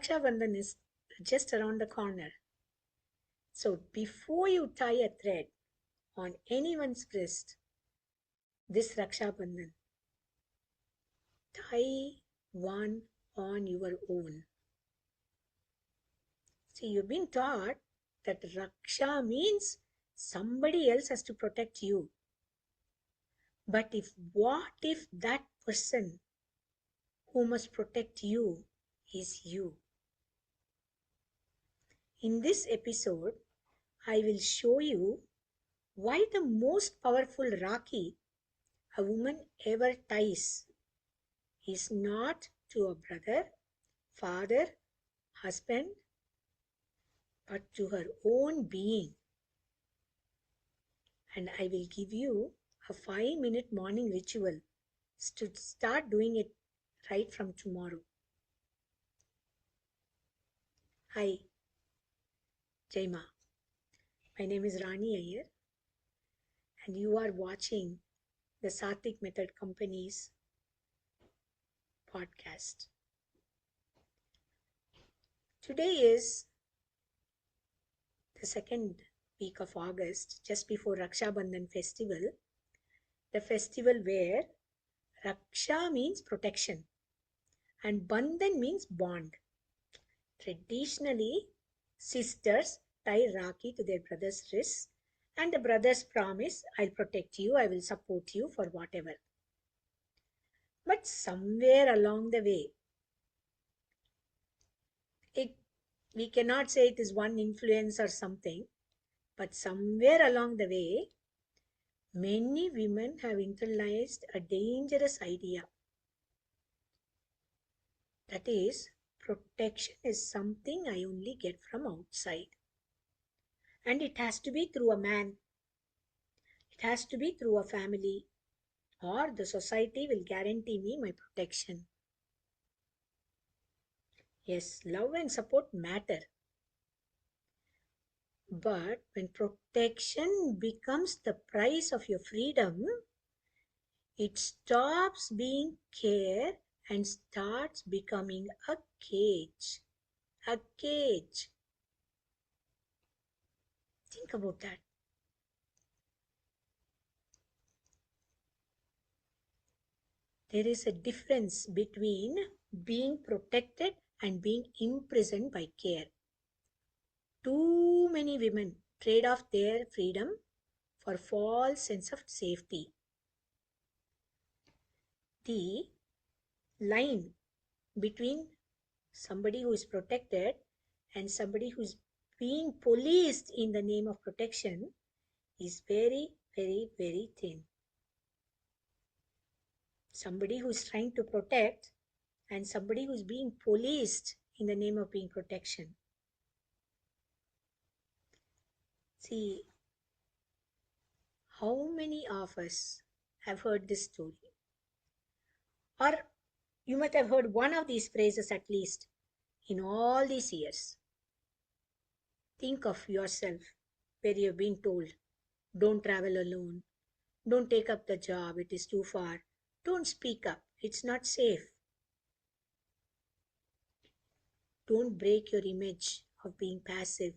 Raksha Bandhan is just around the corner. So before you tie a thread on anyone's wrist, this Raksha Bandhan, tie one on your own. See, you've been taught that Raksha means somebody else has to protect you. But what if that person who must protect you is you? In this episode, I will show you why the most powerful Rakhi a woman ever ties is not to a brother, father, husband, but to her own being. And I will give you a 5-minute morning ritual to start doing it right from tomorrow. Hi, Jai Ma. My name is Rani Iyer, and you are watching the Sattvic Method Company's podcast. Today is the second week of August, just before Raksha Bandhan festival, the festival where Raksha means protection and Bandhan means bond. Traditionally, sisters tie Rakhi to their brother's wrists and the brothers promise, I'll protect you, I will support you for whatever. But somewhere along the way, we cannot say it is one influence or something, but somewhere along the way, many women have internalized a dangerous idea. That is, protection is something I only get from outside. And it has to be through a man. It has to be through a family. Or the society will guarantee me my protection. Yes, love and support matter. But when protection becomes the price of your freedom, it stops being care and starts becoming a cage. A cage. Think about that. There is a difference between being protected and being imprisoned by care. Too many women trade off their freedom for false sense of safety. The line between somebody who is protected and somebody who is being policed in the name of protection is very, very, very thin. Somebody who is trying to protect and somebody who is being policed in the name of being protection. See, how many of us have heard this story? Or you might have heard one of these phrases at least in all these years. Think of yourself where you've been told, don't travel alone, don't take up the job, it is too far, don't speak up, it's not safe. Don't break your image of being passive.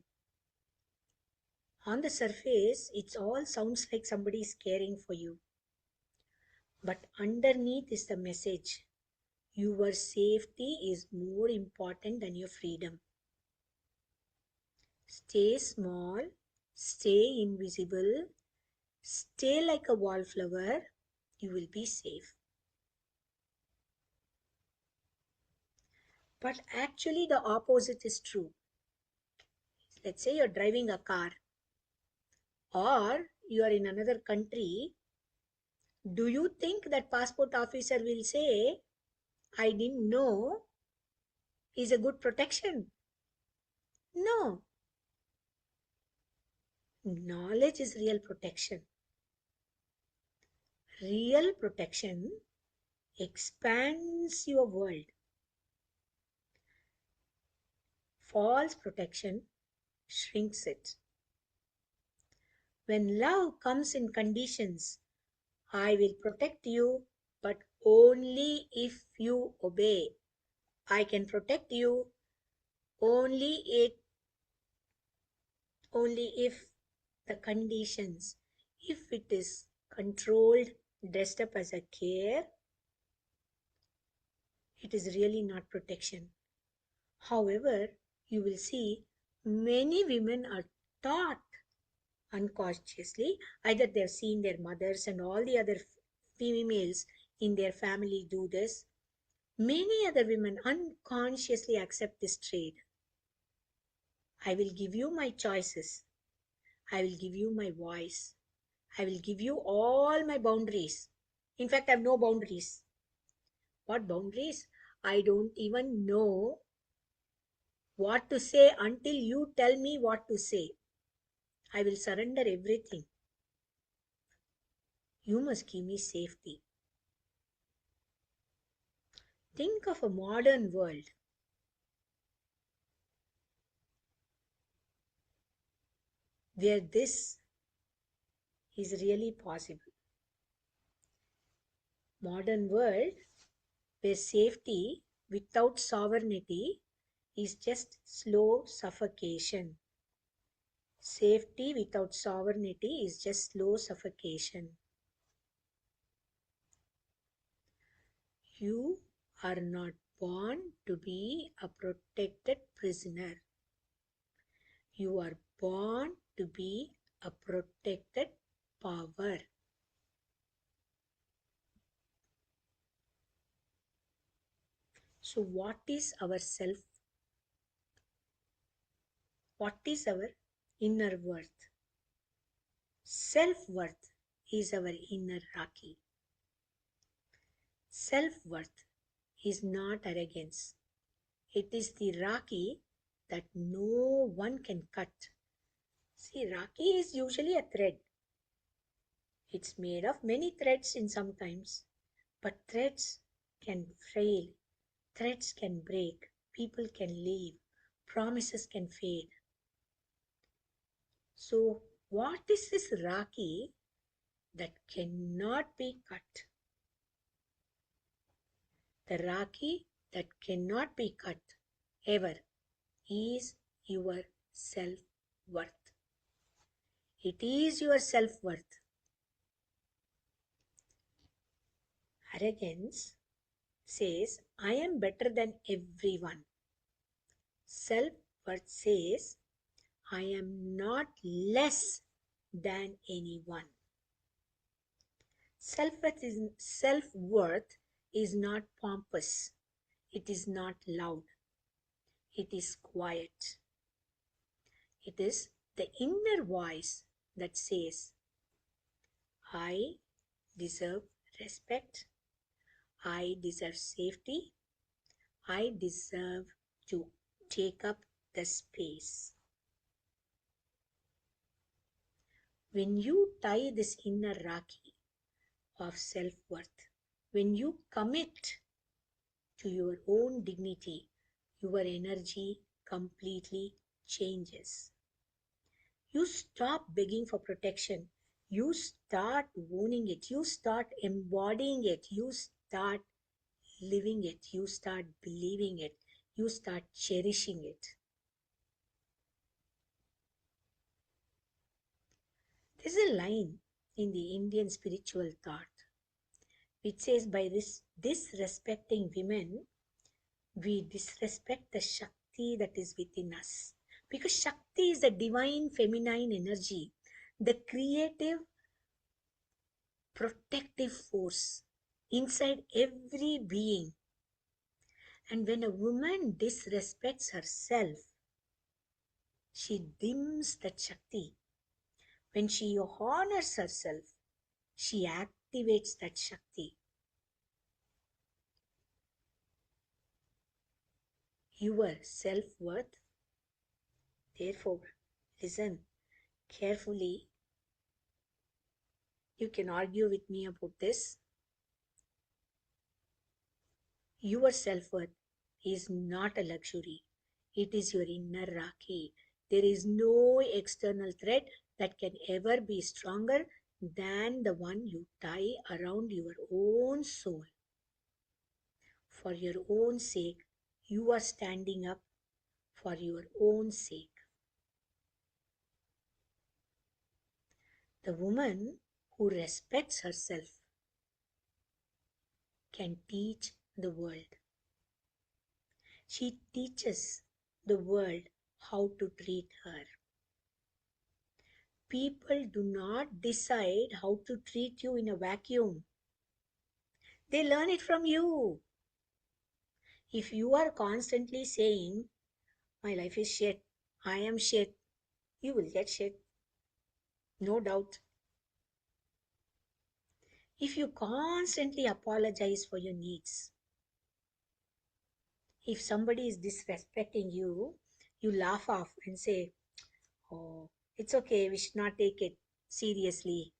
On the surface, it all sounds like somebody is caring for you. But underneath is the message. Your safety is more important than your freedom. Stay small, stay invisible, stay like a wallflower, you will be safe. But actually the opposite is true. Let's say you're driving a car or you are in another country. Do you think that passport officer will say, I didn't know, is a good protection? No. Knowledge is real protection. Real protection expands your world. False protection shrinks it. When love comes in conditions, I will protect you, but only if you obey. I can protect you, Only it only if the conditions, if it is controlled, dressed up as a care, it is really not protection. However, you will see many women are taught unconsciously, either they've seen their mothers and all the other females in their family do this. Many other women unconsciously accept this trait. I will give you my choices. I will give you my voice. I will give you all my boundaries. In fact, I have no boundaries. What boundaries? I don't even know what to say until you tell me what to say. I will surrender everything. You must give me safety. Think of a modern world where this is really possible. Modern world where safety without sovereignty is just slow suffocation. Safety without sovereignty is just slow suffocation. You are not born to be a protected prisoner. You are born to be a protected power. So what is our self? What is our inner worth? Self-worth is our inner Rakhi. Self-worth is not arrogance. It is the Rakhi that no one can cut. See, Rakhi is usually a thread. It's made of many threads in sometimes, but threads can fail, threads can break, people can leave, promises can fade. So, what is this Rakhi that cannot be cut? The Rakhi that cannot be cut ever is your self-worth. It is your self-worth. Arrogance says, I am better than everyone. Self-worth says, I am not less than anyone. Self-worth is not pompous. It is not loud. It is quiet. It is the inner voice that says, I deserve respect. I deserve safety. I deserve to take up the space. When you tie this inner Rakhi of self-worth, when you commit to your own dignity, your energy completely changes. You stop begging for protection. You start owning it. You start embodying it. You start living it. You start believing it. You start cherishing it. There's a line in the Indian spiritual thought which says, by this disrespecting women, we disrespect the Shakti that is within us. Because Shakti is the divine feminine energy, the creative, protective force inside every being. And when a woman disrespects herself, she dims that Shakti. When she honors herself, she activates that Shakti. Your self-worth, therefore, listen carefully. You can argue with me about this. Your self-worth is not a luxury. It is your inner Rakhi. There is no external thread that can ever be stronger than the one you tie around your own soul. For your own sake, you are standing up for your own sake. The woman who respects herself can teach the world. She teaches the world how to treat her. People do not decide how to treat you in a vacuum. They learn it from you. If you are constantly saying, my life is shit, I am shit, you will get shit. No doubt. If you constantly apologize for your needs, if somebody is disrespecting you, you laugh off and say, oh, it's okay, we should not take it seriously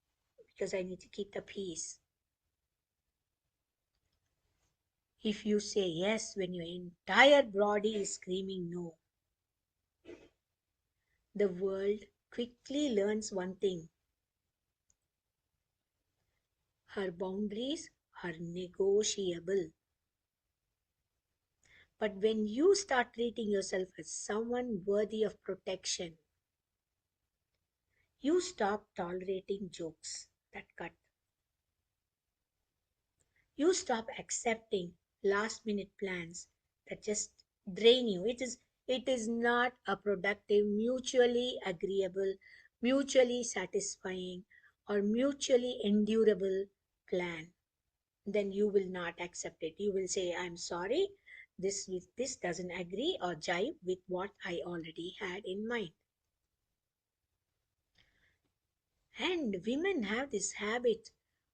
because I need to keep the peace. If you say yes when your entire body is screaming no, the world quickly learns one thing: her boundaries are negotiable. But when you start treating yourself as someone worthy of protection, you stop tolerating jokes that cut. You stop accepting last minute plans that just drain you. It is not a productive, mutually agreeable, mutually satisfying, or mutually endurable plan. Then you will not accept it. You will say, I'm sorry, this doesn't agree or jive with what I already had in mind. And women have this habit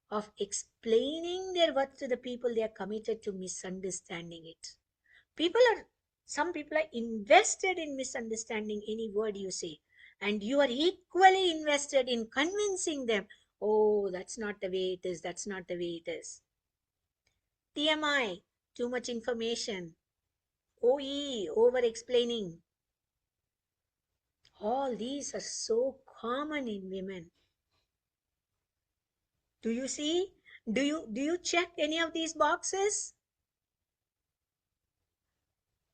of explaining their worth to the people they are committed to misunderstanding it. People are, some people are invested in misunderstanding any word you say, and you are equally invested in convincing them, oh, that's not the way it is, that's not the way it is. TMI, too much information. OE, over explaining. All these are so common in women. Do you see? Do you check any of these boxes?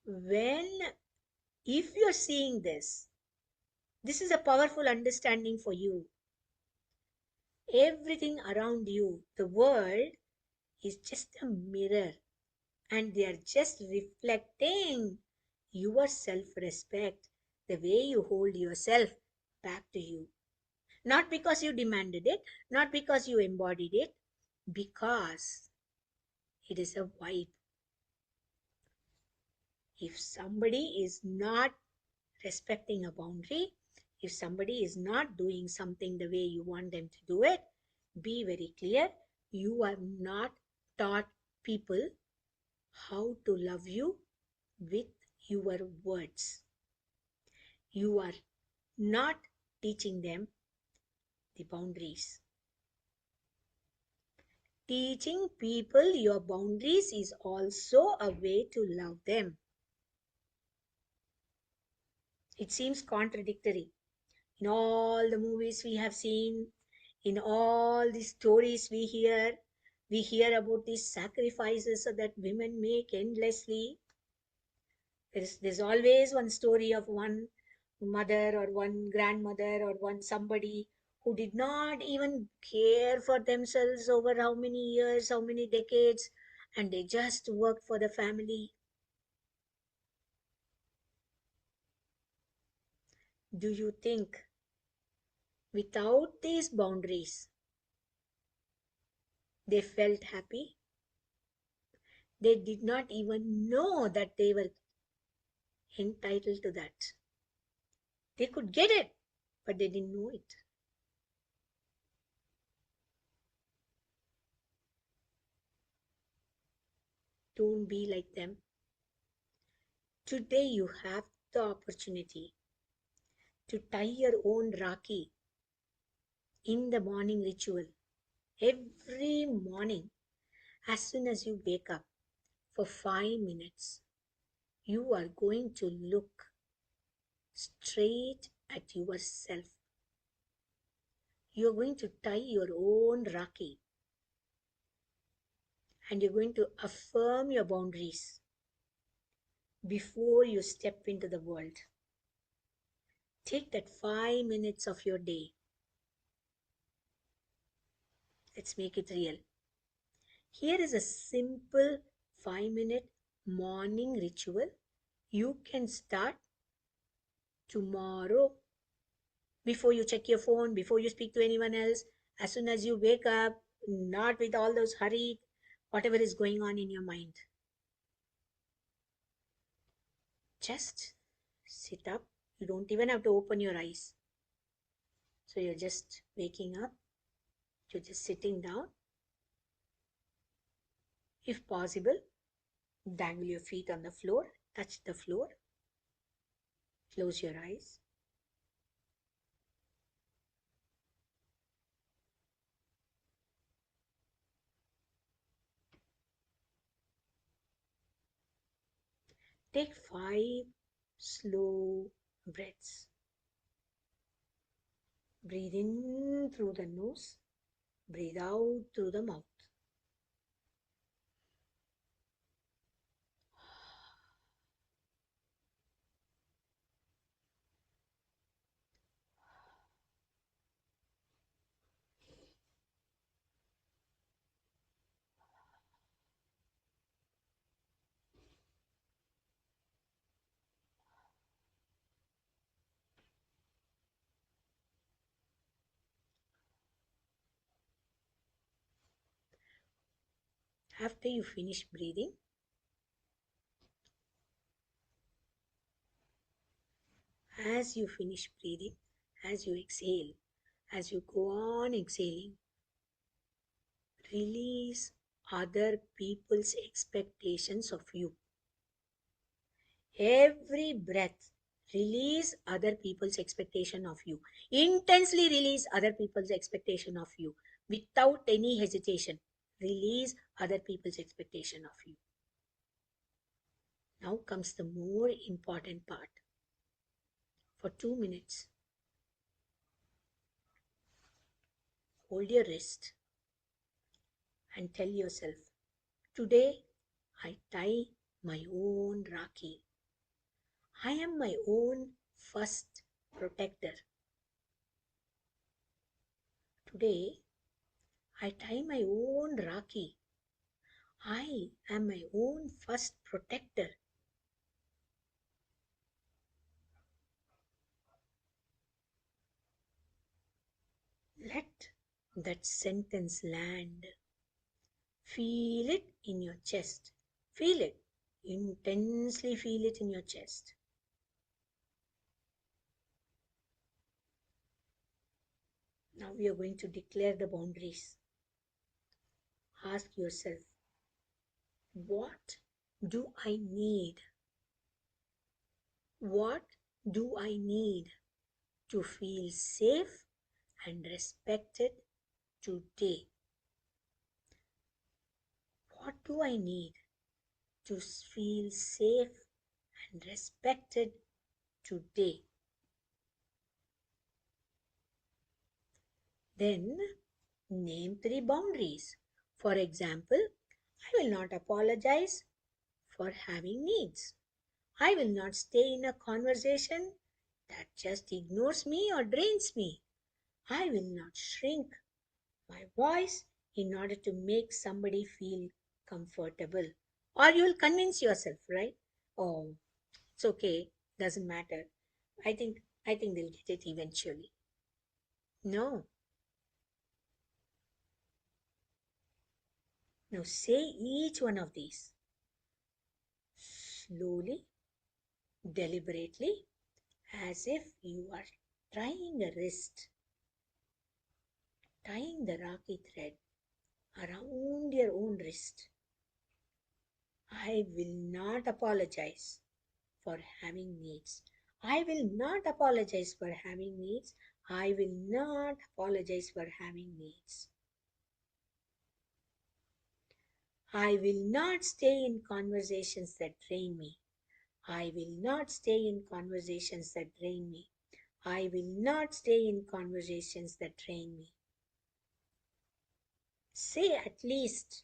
When, if you're seeing this is a powerful understanding for you. Everything around you, the world, is just a mirror, and they are just reflecting your self-respect, the way you hold yourself back to you. Not because you demanded it, not because you embodied it, because it is a vibe. If somebody is not respecting a boundary, if somebody is not doing something the way you want them to do it, be very clear. You are not taught people how to love you with your words. You are not teaching them the boundaries. Teaching people your boundaries is also a way to love them. It seems contradictory. In all the movies we have seen, in all the stories we hear about these sacrifices that women make endlessly. There's always one story of one mother or one grandmother or one somebody who did not even care for themselves over how many years, how many decades, and they just worked for the family. Do you think without these boundaries they felt happy? They did not even know that they were entitled to that. They could get it, but they didn't know it. Don't be like them. Today you have the opportunity to tie your own Rakhi in the morning ritual. Every morning, as soon as you wake up, for 5 minutes, you are going to look straight at yourself. You are going to tie your own Rakhi and you're going to affirm your boundaries. before you step into the world. Take that 5 minutes of your day. Let's make it real. Here is a simple 5-minute morning ritual you can start tomorrow. Before you check your phone, before you speak to anyone else, as soon as you wake up, not with all those hurry, whatever is going on in your mind. Just sit up. You don't even have to open your eyes. So you're just waking up, you're just sitting down. If possible, dangle your feet on the floor, touch the floor, close your eyes. Take 5 slow breaths. Breathe in through the nose, breathe out through the mouth. After you finish breathing, as you finish breathing, as you exhale, as you go on exhaling, release other people's expectations of you. Every breath, release other people's expectation of you. Intensely release other people's expectation of you without any hesitation. Release other people's expectation of you. Now comes the more important part. For 2 minutes, hold your wrist and tell yourself, today I tie my own Rakhi. I am my own first protector. Today I tie my own Rakhi. I am my own first protector. Let that sentence land. Feel it in your chest. Feel it. Intensely feel it in your chest. Now we are going to declare the boundaries. Ask yourself, what do I need? What do I need to feel safe and respected today? What do I need to feel safe and respected today? Then name 3 boundaries. For example, I will not apologize for having needs. I will not stay in a conversation that just ignores me or drains me. I will not shrink my voice in order to make somebody feel comfortable. Or you will convince yourself, right? Oh, it's okay, doesn't matter. I think they'll get it eventually. No. Now say each one of these slowly, deliberately, as if you are tying a wrist, tying the Rakhi thread around your own wrist. I will not apologize for having needs. I will not apologize for having needs. I will not apologize for having needs. I will not stay in conversations that drain me. I will not stay in conversations that drain me. I will not stay in conversations that drain me. Say at least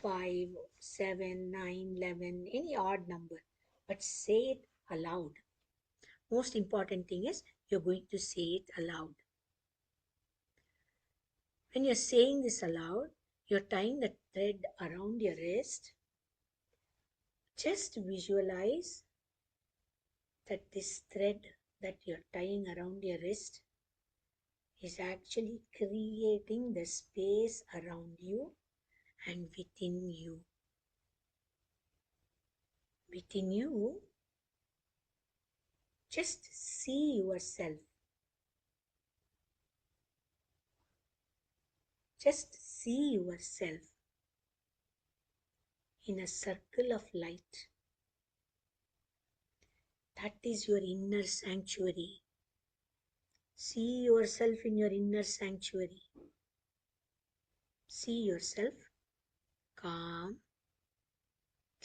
5, 7, 9, 11, any odd number, but say it aloud. Most important thing is you're going to say it aloud. When you're saying this aloud, you're tying the thread around your wrist. Just visualize that this thread that you're tying around your wrist is actually creating the space around you and within you. Within you, just see yourself. Just see yourself in a circle of light. That is your inner sanctuary. See yourself in your inner sanctuary. See yourself calm,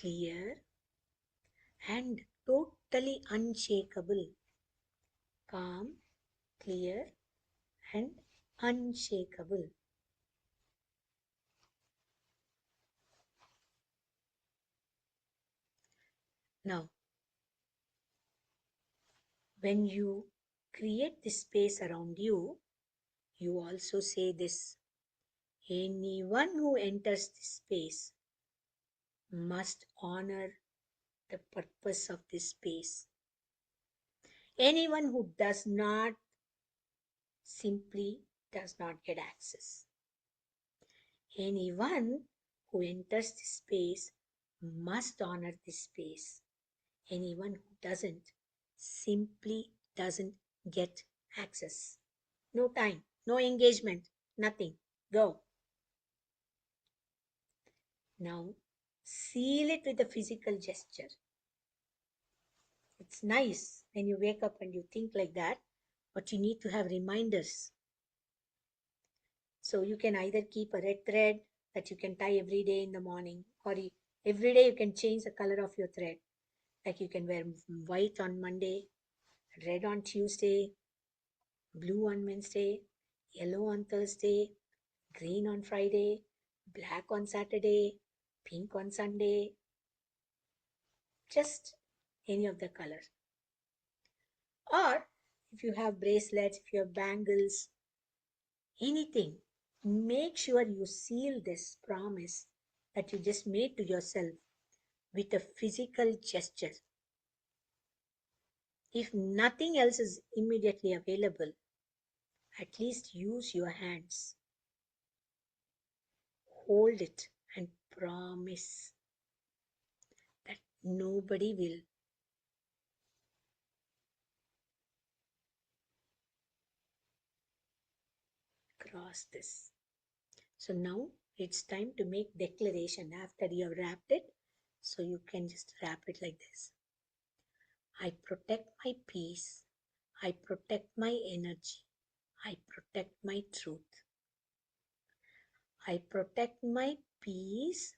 clear, and totally unshakable. Calm, clear, and unshakable. Now, when you create this space around you, you also say this: anyone who enters this space must honor the purpose of this space. Anyone who does not simply does not get access. Anyone who enters this space must honor this space. Anyone who doesn't simply doesn't get access. No time, no engagement, nothing. Go. Now, seal it with a physical gesture. It's nice when you wake up and you think like that, but you need to have reminders. So you can either keep a red thread that you can tie every day in the morning, or every day you can change the color of your thread. Like you can wear white on Monday, red on Tuesday, blue on Wednesday, yellow on Thursday, green on Friday, black on Saturday, pink on Sunday, just any of the colors. Or if you have bracelets, if you have bangles, anything, make sure you seal this promise that you just made to yourself with a physical gesture. If nothing else is immediately available, at least use your hands. Hold it and promise that nobody will cross this. So now it's time to make declaration after you have wrapped it. So you can just wrap it like this. I protect my peace. I protect my energy. I protect my truth. I protect my peace.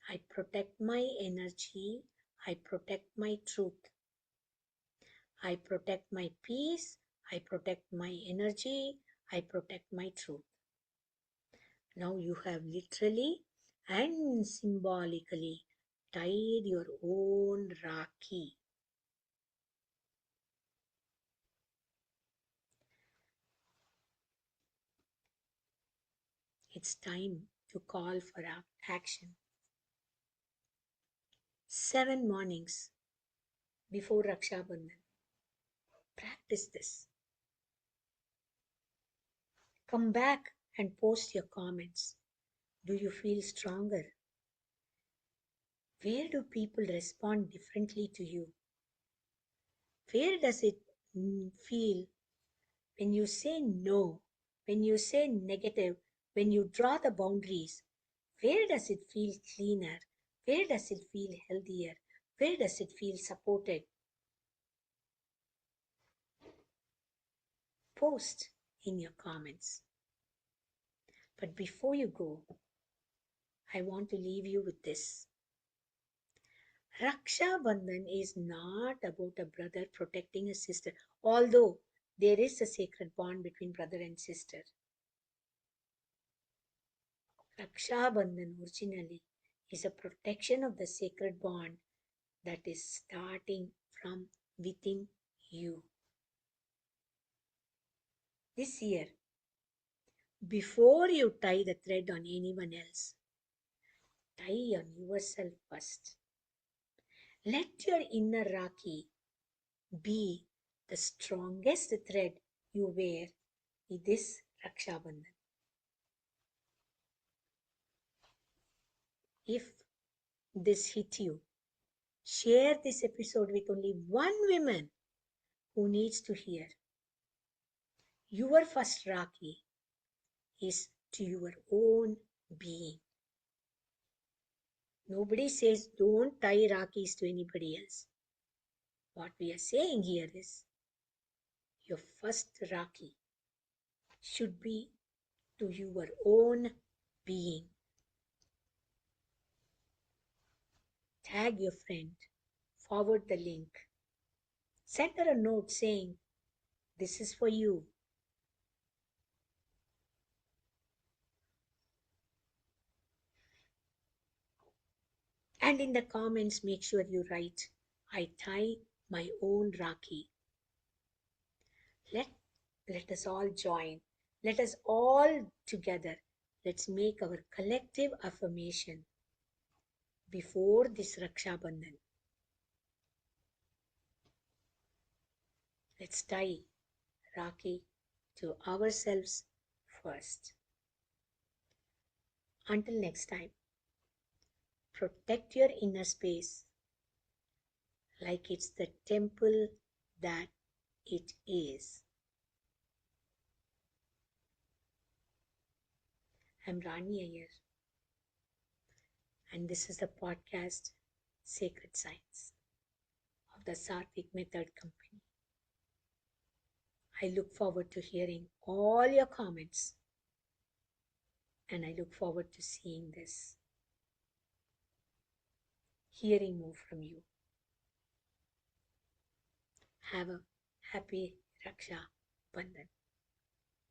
I protect my energy. I protect my truth. I protect my peace. I protect my energy. I protect my truth. Now you have literally and symbolically tied your own Rakhi. It's time to call for action. 7 mornings before Raksha Bandhan. Practice this. Come back and post your comments. Do you feel stronger? Where do people respond differently to you? Where does it feel when you say no, when you say negative, when you draw the boundaries? Where does it feel cleaner? Where does it feel healthier? Where does it feel supported? Post in your comments. But before you go, I want to leave you with this. Raksha Bandhan is not about a brother protecting a sister, although there is a sacred bond between brother and sister. Raksha Bandhan originally is a protection of the sacred bond that is starting from within you. This year, before you tie the thread on anyone else, tie on yourself first. Let your inner Rakhi be the strongest thread you wear in this Raksha Bandhan. If this hit you, share this episode with only one woman who needs to hear. Your first Rakhi is to your own being. Nobody says don't tie Rakhis to anybody else. What we are saying here is your first Rakhi should be to your own being. Tag your friend, forward the link, send her a note saying, "This is for you." And in the comments, make sure you write, "I tie my own Rakhi." Let us all join. Let us all together. Let's make our collective affirmation before this Raksha Bandhan. Let's tie Rakhi to ourselves first. Until next time, protect your inner space like it's the temple that it is. I'm Rani Iyer, and this is the podcast Sacred Science of the Sattvic Method Company. I look forward to hearing all your comments, and I look forward to seeing this, hearing more from you. Have a happy Raksha Bandhan.